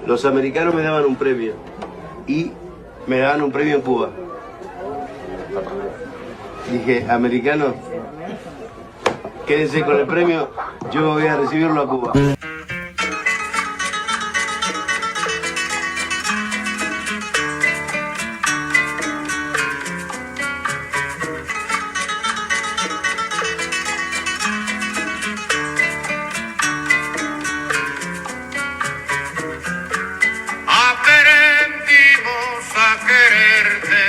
los americanos me daban un premio y me daban un premio en Cuba. Dije, americanos, quédense con el premio, yo voy a recibirlo a Cuba. Aprendimos a quererte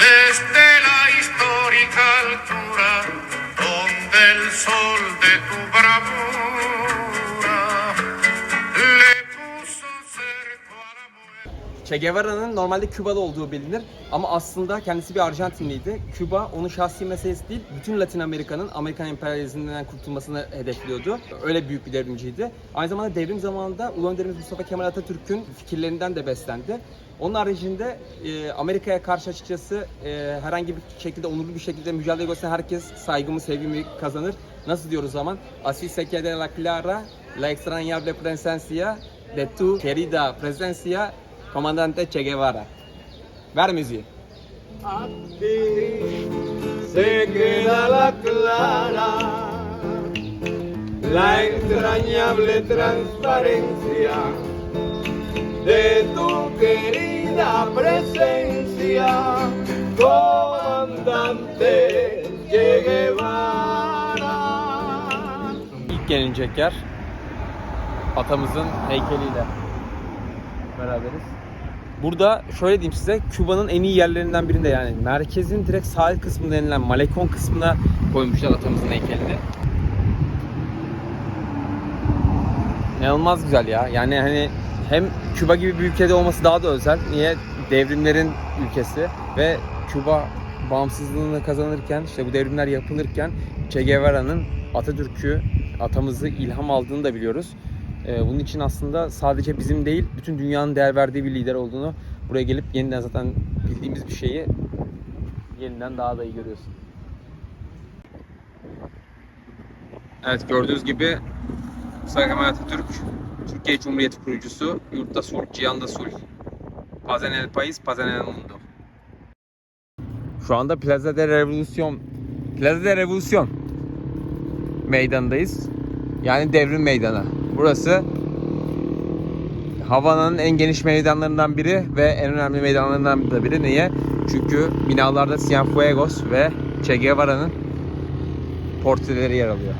desde la histórica altura donde el sol de tu bravura le puso cerco a la muerte. Che Guevara'nın normalde Küba'da olduğu bilinir ama aslında kendisi bir Arjantinliydi. Küba onun şahsi meselesi değil, bütün Latin Amerika'nın Amerikan emperyalizminden kurtulmasını hedefliyordu. Öyle büyük bir devrimciydi. Aynı zamanda devrim zamanında Ulu Önderimiz Mustafa Kemal Atatürk'ün fikirlerinden de beslendi. Onun haricinde Amerika'ya karşı açıkçası herhangi bir şekilde onurlu bir şekilde mücadele gösteren herkes saygımı, sevgimi kazanır. Nasıl diyoruz o zaman? Así se queda la clara, la extrañable presencia de tu querida presencia, Comandante Che Guevara. Ver müziği. Aquí se queda la clara, la entrañable transparencia de tu querida presencia, comandante Che Guevara. İlk gelinecek yer atamızın heykeliyle beraberiz. Burada şöyle diyeyim size, Küba'nın en iyi yerlerinden birinde, yani merkezin direkt sahil kısmı denilen Malecon kısmına koymuşlar atamızın heykelini. İnanılmaz güzel ya. Yani hani hem Küba gibi bir ülkede olması daha da özel. Niye? Devrimlerin ülkesi ve Küba bağımsızlığını kazanırken, işte bu devrimler yapılırken Che Guevara'nın Atatürk'ü, atamızı ilham aldığını da biliyoruz. Bunun için aslında sadece bizim değil, bütün dünyanın değer verdiği bir lider olduğunu, buraya gelip yeniden zaten bildiğimiz bir şeyi yeniden daha da iyi görüyorsun. Evet, gördüğünüz gibi Mustafa Kemal Atatürk, Türkiye Cumhuriyeti kurucusu, yurtta sulh, cihanda sulh. Paz en el país, paz en el mundo. Şu anda Plaza de Revolución meydanındayız. Yani devrim meydanı. Burası Havana'nın en geniş meydanlarından biri ve en önemli meydanlarından da biri. Niye? Çünkü binalarda Cienfuegos ve Che Guevara'nın portreleri yer alıyor.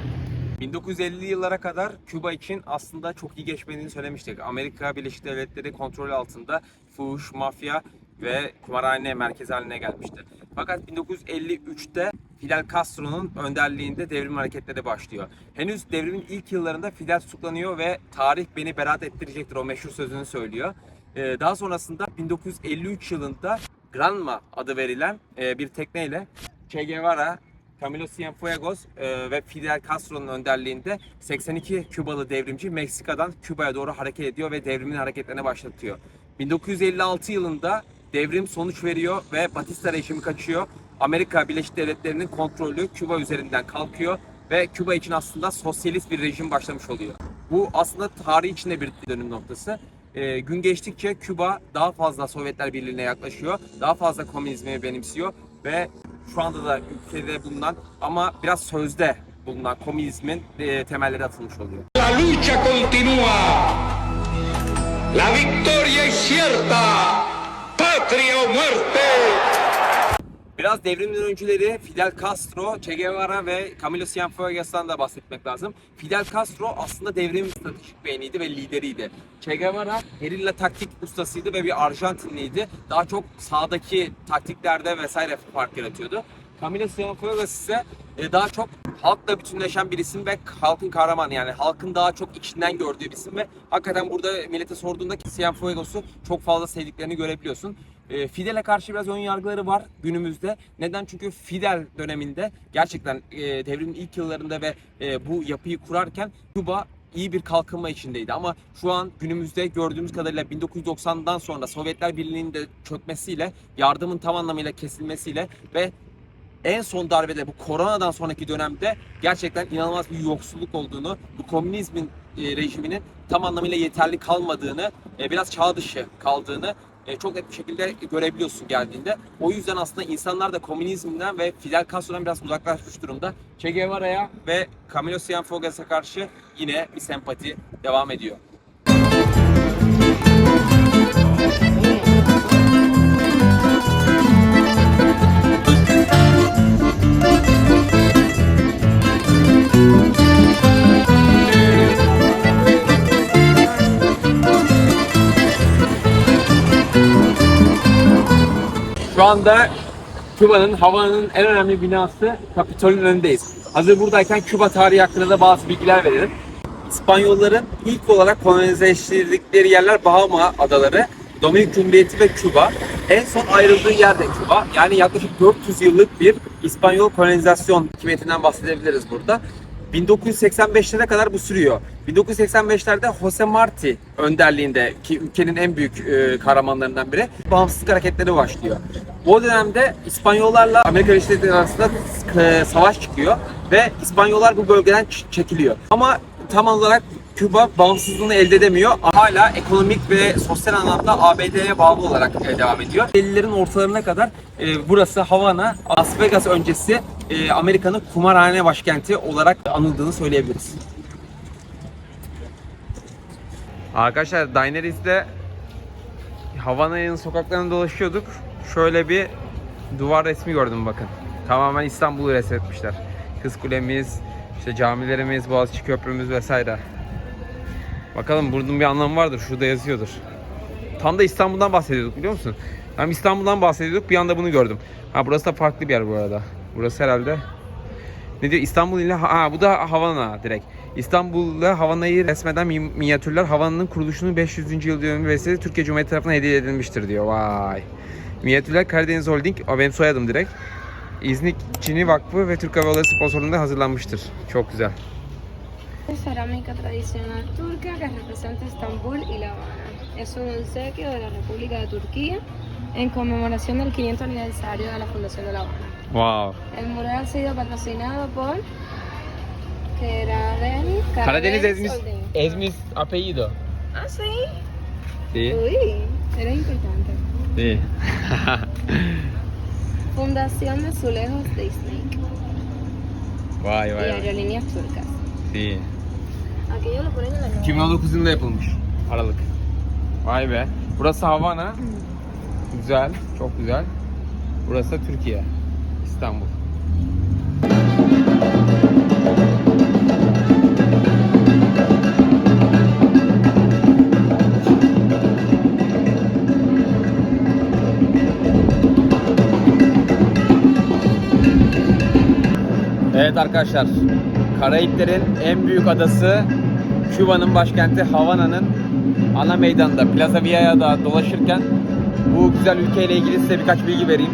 1950'li yıllara kadar Küba için aslında çok iyi geçmediğini söylemiştik. Amerika Birleşik Devletleri kontrol altında fuhuş, mafya ve kumarhane merkezi haline gelmişti. Fakat 1953'te Fidel Castro'nun önderliğinde devrim hareketleri başlıyor. Henüz devrimin ilk yıllarında Fidel tutuklanıyor ve tarih beni beraat ettirecektir, o meşhur sözünü söylüyor. Daha sonrasında 1953 yılında Granma adı verilen bir tekneyle Che Guevara, Camilo Cienfuegos ve Fidel Castro'nun önderliğinde 82 Kübalı devrimci Meksika'dan Küba'ya doğru hareket ediyor ve devrimin hareketlerini başlatıyor. 1956 yılında devrim sonuç veriyor ve Batista rejimi kaçıyor. Amerika Birleşik Devletleri'nin kontrolü Küba üzerinden kalkıyor ve Küba için aslında sosyalist bir rejim başlamış oluyor. Bu aslında tarih içinde bir dönüm noktası. Gün geçtikçe Küba daha fazla Sovyetler Birliği'ne yaklaşıyor, daha fazla komünizmi benimsiyor ve şu anda da ülkede bulunan ama biraz sözde bulunan komünizmin temelleri atılmış oluyor. La lucha continúa. La victoria es cierta. Patria o muerte. Biraz devrimden önceleri Fidel Castro, Che Guevara ve Camilo Cienfuegos'tan da bahsetmek lazım. Fidel Castro aslında devrimin stratejik beyniydi ve lideriydi. Che Guevara gerilla taktik ustasıydı ve bir Arjantinliydi. Daha çok sahadaki taktiklerde vesaire fark yaratıyordu. Camilo Cienfuegos ise daha çok halkla bütünleşen bir isim ve halkın kahramanı, yani halkın daha çok içinden gördüğü bir isim ve hakikaten burada millete sorduğunda Cienfuegos'u çok fazla sevdiklerini görebiliyorsun. Fidel'e karşı biraz ön yargıları var günümüzde. Neden? Çünkü Fidel döneminde gerçekten devrimin ilk yıllarında ve bu yapıyı kurarken Küba iyi bir kalkınma içindeydi. Ama şu an günümüzde gördüğümüz kadarıyla 1990'dan sonra Sovyetler Birliği'nin de çökmesiyle, yardımın tam anlamıyla kesilmesiyle ve en son darbede, bu koronadan sonraki dönemde gerçekten inanılmaz bir yoksulluk olduğunu, bu komünizmin rejiminin tam anlamıyla yeterli kalmadığını, biraz çağ dışı kaldığını çok net bir şekilde görebiliyorsun geldiğinde. O yüzden aslında insanlar da komünizmden ve Fidel Castro'dan biraz uzaklaşmış durumda. Che Guevara'ya ve Camilo Cienfuegos'a karşı yine bir sempati devam ediyor. Şu anda Küba'nın, Havana'nın en önemli binası Kapitol'ün önündeyiz. Hazır buradayken Küba tarihi hakkında da bazı bilgiler verelim. İspanyolların ilk olarak kolonileştirdikleri yerler Bahama Adaları, Dominik Cumhuriyeti ve Küba. En son ayrıldığı yer de Küba. Yani yaklaşık 400 yıllık bir İspanyol kolonizasyon hükümetinden bahsedebiliriz burada. 1985'lere kadar bu sürüyor. 1985'lerde Jose Marti önderliğinde, ki ülkenin en büyük kahramanlarından biri, bağımsızlık hareketleri başlıyor. Bu dönemde İspanyollarla Amerika Birleşik Devletleri arasında savaş çıkıyor ve İspanyollar bu bölgeden çekiliyor. Ama tam olarak Küba bağımsızlığını elde edemiyor. Hala ekonomik ve sosyal anlamda ABD'ye bağlı olarak devam ediyor. 50'lerin ortalarına kadar burası Havana, Las Vegas öncesi Amerika'nın kumarhane başkenti olarak anıldığını söyleyebiliriz. Arkadaşlar Daenerys'de Havana'nın sokaklarında dolaşıyorduk. Şöyle bir duvar resmi gördüm bakın. Tamamen İstanbul'u resmetmişler. Kız Kulemiz, işte camilerimiz, Boğaziçi Köprümüz vesaire. Bakalım bunun bir anlamı vardır. Şurada yazıyordur. Tam da İstanbul'dan bahsediyorduk biliyor musun? Hem İstanbul'dan bahsediyorduk, bir anda bunu gördüm. Ha, burası da farklı bir yer bu arada. Burası herhalde ne diyor? İstanbul ile bu da Havana direkt. İstanbul'la Havana'yı resmeden minyatürler Havana'nın kuruluşunun 500. yıl dönümü vesilesiyle Türkiye Cumhuriyeti tarafından hediye edilmiştir diyor. Vay. Minyatürler Karadeniz Holding, o benim soyadım direkt. İznik Çini Vakfı ve Türk Hava Yolları sponsorluğunda hazırlanmıştır. Çok güzel. Cerámica tradicional turca que representa Estambul y La Habana. Es un obsequio de la República de Turquía en conmemoración del 500 aniversario de la fundación de La Habana. Wow. El mural ha sido patrocinado por Karadeniz Holding. Ezmis apellido. Ah, sí. Sí. Uy, eres importante. Sí. Fundación de Azulejos de İznik Vay y vay vay. aerolíneas turcas. Sí. Aquello lo ponen en la nueva. 2019 yılında yapılmış. Aralık. Vay be. Burası Havana. Güzel, çok güzel. Burası da Türkiye. İstanbul. Evet arkadaşlar, Karayiplerin en büyük adası Küba'nın başkenti Havana'nın ana meydanında Plaza Villa'da dolaşırken bu güzel ülkeyle ilgili size birkaç bilgi vereyim.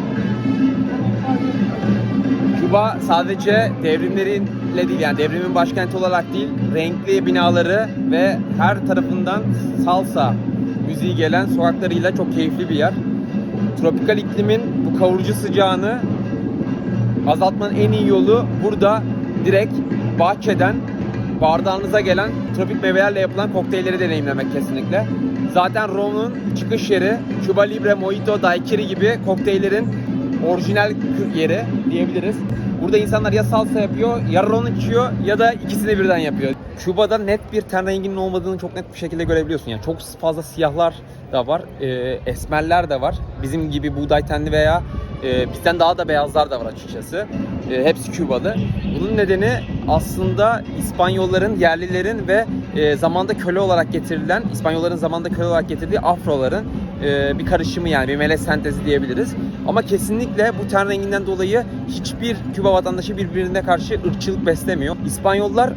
Küba sadece devrimleriyle değil, yani devrimin başkenti olarak değil, renkli binaları ve her tarafından salsa müziği gelen sokaklarıyla çok keyifli bir yer. Tropikal iklimin bu kavurucu sıcağını azaltmanın en iyi yolu burada direkt bahçeden bardağınıza gelen tropik meyvelerle yapılan kokteylleri deneyimlemek kesinlikle. Zaten Rom'un çıkış yeri, Cuba Libre, Mojito, Daiquiri gibi kokteyllerin orijinal yeri diyebiliriz. Burada insanlar ya salsa yapıyor, ya ron içiyor ya da ikisini birden yapıyor. Küba'da net bir ten renginin olmadığını çok net bir şekilde görebiliyorsun. Yani çok fazla siyahlar da var, esmerler de var. Bizim gibi buğday tenli veya bizden daha da beyazlar da var açıkçası. Hepsi Kübalı. Bunun nedeni aslında İspanyolların, yerlilerin ve zamanda köle olarak getirilen, İspanyolların zamanda köle olarak getirdiği Afroların bir karışımı, yani bir melez sentezi diyebiliriz. Ama kesinlikle bu ten renginden dolayı hiçbir Küba vatandaşı birbirine karşı ırkçılık beslemiyor. İspanyollar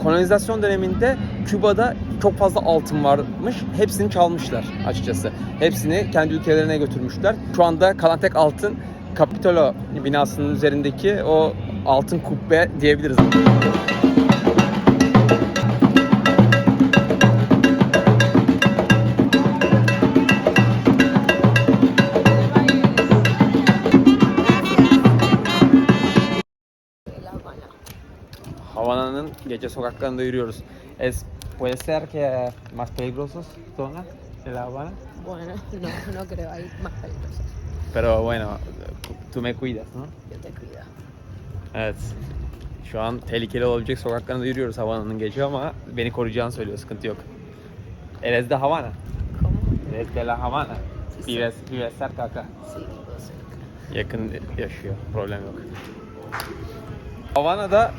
kolonizasyon döneminde Küba'da çok fazla altın varmış. Hepsini çalmışlar açıkçası. Hepsini kendi ülkelerine götürmüşler. Şu anda kalan tek altın Capitolo binasının üzerindeki o altın kubbe diyebiliriz. Havana'nın gece sokaklarında yürüyoruz. puede ser que más peligrosos zonas de La Habana. Bueno, no creo, hay más peligrosos. Pero bueno, tú me cuidas, ¿no? Yo te cuido. Evet. Şu an tehlikeli olabilecek sokaklarında yürüyoruz Havana'nın gece ama beni koruyacağını söylüyor, sıkıntı yok. Eres de Havana. ¿Cómo? Eres de La Habana. Sí, Vives cerca acá. Sí, vivo cerca. Yakın yaşıyor, problem yok. Havana'da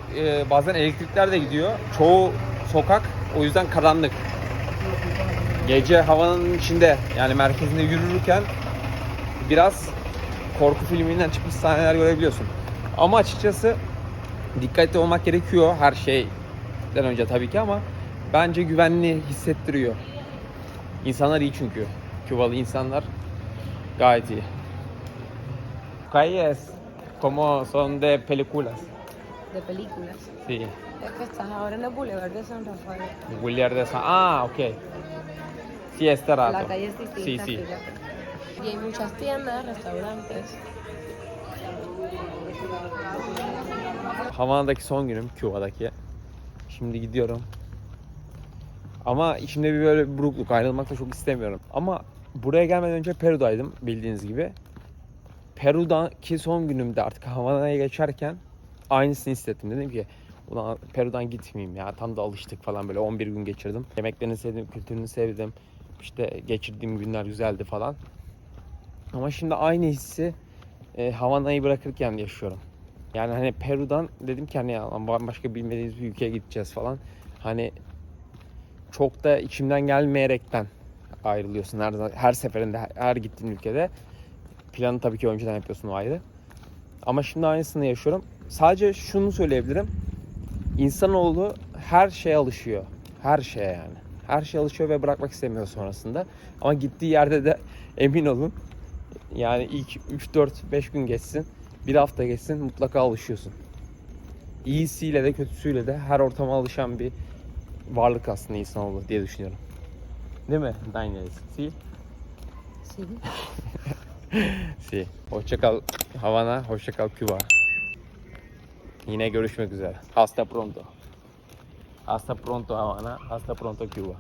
bazen elektrikler de gidiyor. Çoğu sokak o yüzden karanlık. Gece Havana'nın içinde yani merkezinde yürürken biraz korku filminden çıkmış sahneler görebiliyorsun. Ama açıkçası dikkatli olmak gerekiyor her şeyden önce tabii ki ama bence güvenli hissettiriyor. İnsanlar iyi çünkü. Kübalı insanlar gayet iyi. Calles como son de películas. De películas. Sí. Es que estás ahora en el Boulevard de San Rafael. Williard de San... Ah, ok. Sí, este rato. La calle es distinta. Sí, sí. fíjate. Y hay muchas tiendas, restaurantes. Havana'daki son günüm, Küba'daki. Şimdi gidiyorum. Ama içimde bir böyle bir burukluk, ayrılmak da çok istemiyorum. Ama buraya gelmeden önce Peru'daydım bildiğiniz gibi. Peru'daki son günümde artık Havana'ya geçerken aynısını hissettim. Dedim ki ulan Peru'dan gitmeyeyim ya, tam da alıştık falan, böyle 11 gün geçirdim. Yemeklerini sevdim, kültürünü sevdim. İşte geçirdiğim günler güzeldi falan. Ama şimdi aynı hissi Havana'yı bırakırken yaşıyorum. Yani hani Peru'dan dedim ki hani ya, bambaşka bilmediğimiz bir ülkeye gideceğiz falan. Hani çok da içimden gelmeyerekten ayrılıyorsun her seferinde, her gittiğin ülkede. Planı tabii ki önceden yapıyorsun, o ayrı. Ama şimdi aynısını yaşıyorum. Sadece şunu söyleyebilirim. İnsanoğlu her şeye alışıyor. Her şeye yani. Her şeye alışıyor ve bırakmak istemiyor sonrasında. Ama gittiği yerde de emin olun. Yani ilk 3-4-5 gün geçsin, bir hafta geçsin, mutlaka alışıyorsun. İyisiyle de kötüsüyle de her ortama alışan bir varlık aslında insanoğlu diye düşünüyorum. Değil mi? Daniel. Si? Sí. Si. Hoşça kal Havana, hoşça kal Küba. Yine görüşmek üzere. Hasta pronto. Hasta pronto Havana, hasta pronto Küba.